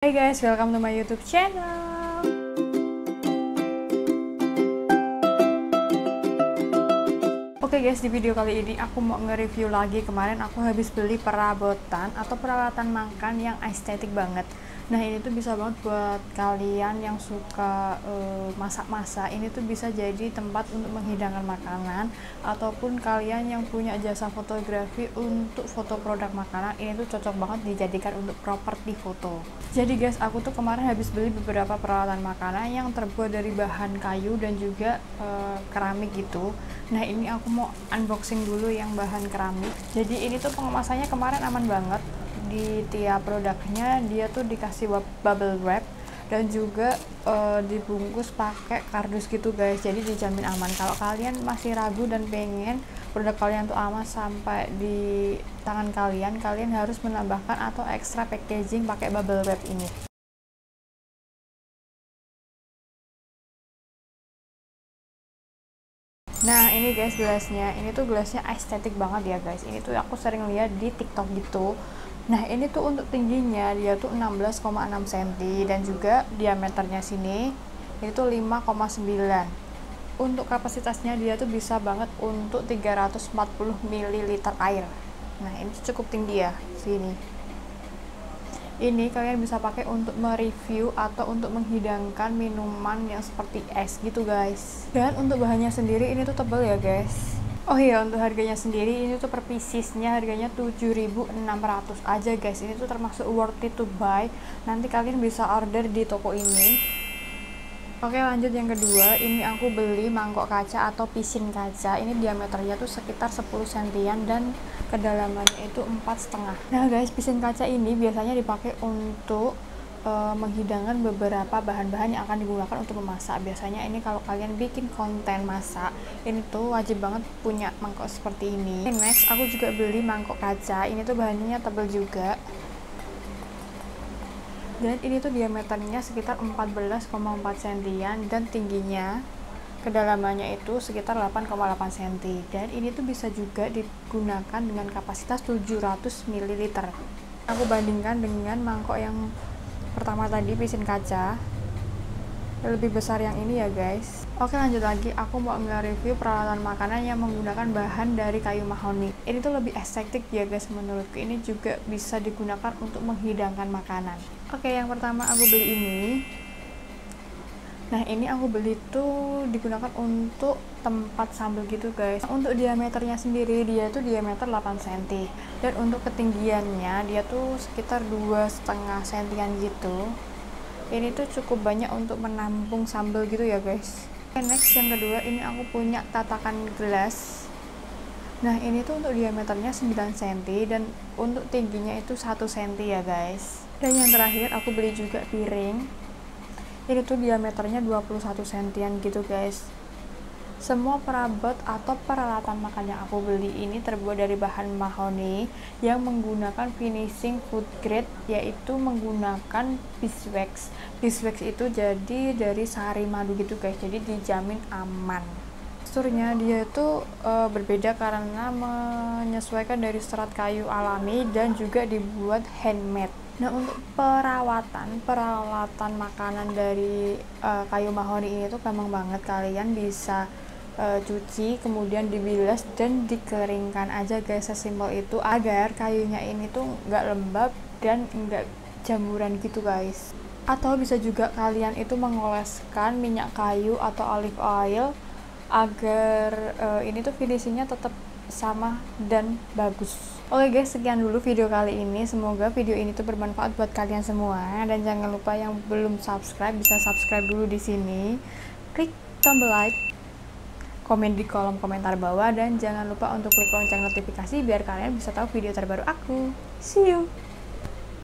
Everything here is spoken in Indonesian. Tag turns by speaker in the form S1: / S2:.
S1: Hai guys, welcome to my YouTube channel. Oke guys, di video kali ini aku mau nge-review lagi. Kemarin aku habis beli perabotan atau peralatan makan yang estetik banget. Nah, ini tuh bisa banget buat kalian yang suka masak-masak. Ini tuh bisa jadi tempat untuk menghidangkan makanan, ataupun kalian yang punya jasa fotografi untuk foto produk makanan. Ini tuh cocok banget dijadikan untuk properti foto. Jadi guys, aku tuh kemarin habis beli beberapa peralatan makanan yang terbuat dari bahan kayu dan juga keramik gitu. Nah, ini aku mau unboxing dulu yang bahan keramik. Jadi ini tuh pengemasannya kemarin aman banget. Di tiap produknya dia tuh dikasih bubble wrap dan juga dibungkus pakai kardus gitu guys. Jadi dijamin aman. Kalau kalian masih ragu dan pengen produk kalian tuh aman sampai di tangan kalian, kalian harus menambahkan atau ekstra packaging pakai bubble wrap ini. Nah, ini guys gelasnya. Ini tuh gelasnya estetik banget ya guys. Ini tuh aku sering lihat di TikTok gitu. Nah, ini tuh untuk tingginya dia tuh 16,6 cm dan juga diameternya sini ini tuh 5,9. Untuk kapasitasnya dia tuh bisa banget untuk 340 ml air. Nah, ini tuh cukup tinggi ya sini. Ini kalian bisa pakai untuk mereview atau untuk menghidangkan minuman yang seperti es gitu guys. Dan untuk bahannya sendiri ini tuh tebal ya guys. Oh iya, untuk harganya sendiri ini tuh per piecesnya harganya 7.600 aja guys. Ini tuh termasuk worth it to buy. Nanti kalian bisa order di toko ini. Oke, lanjut yang kedua. Ini aku beli mangkok kaca atau pisin kaca. Ini diameternya tuh sekitar 10 cm dan kedalamannya itu 4,5. Nah guys, pisin kaca ini biasanya dipakai untuk menghidangkan beberapa bahan-bahan yang akan digunakan untuk memasak. Biasanya ini kalau kalian bikin konten masak, ini tuh wajib banget punya mangkok seperti ini. Next, aku juga beli mangkok kaca. Ini tuh bahannya tebal juga. Dan ini tuh diameternya sekitar 14,4 cm dan tingginya kedalamannya itu sekitar 8,8 cm. Dan ini tuh bisa juga digunakan dengan kapasitas 700 ml. Aku bandingkan dengan mangkok yang pertama tadi, pisin kaca, lebih besar yang ini ya guys. Oke, lanjut lagi. Aku mau nge-review peralatan makanan yang menggunakan bahan dari kayu mahoni. Ini tuh lebih estetik ya guys menurutku. Ini juga bisa digunakan untuk menghidangkan makanan. Oke, yang pertama aku beli ini. Nah, ini aku beli tuh digunakan untuk tempat sambal gitu guys. Untuk diameternya sendiri dia tuh diameter 8 cm dan untuk ketinggiannya dia tuh sekitar 2,5 cm gitu. Ini tuh cukup banyak untuk menampung sambal gitu ya guys. Oke, next yang kedua, ini aku punya tatakan gelas. Nah, ini tuh untuk diameternya 9 cm dan untuk tingginya itu 1 cm ya guys. Dan yang terakhir aku beli juga piring. Ini tuh diameternya 21 cm gitu guys. Semua perabot atau peralatan makan yang aku beli ini terbuat dari bahan mahoni yang menggunakan finishing food grade, yaitu menggunakan beeswax. Beeswax itu jadi dari sari madu gitu guys, jadi dijamin aman. Teksturnya dia itu berbeda karena menyesuaikan dari serat kayu alami dan juga dibuat handmade. Nah, untuk peralatan makanan dari kayu mahoni ini tuh gampang banget. Kalian bisa cuci, kemudian dibilas dan dikeringkan aja guys, sesimpel itu, agar kayunya ini tuh nggak lembab dan nggak jamuran gitu guys. Atau bisa juga kalian itu mengoleskan minyak kayu atau olive oil agar ini tuh finishingnya tetap sama dan bagus. Oke guys, sekian dulu video kali ini. Semoga video ini tuh bermanfaat buat kalian semua, dan jangan lupa yang belum subscribe bisa subscribe dulu di sini. Klik tombol like, komen di kolom komentar bawah, dan jangan lupa untuk klik lonceng notifikasi biar kalian bisa tahu video terbaru aku. See you.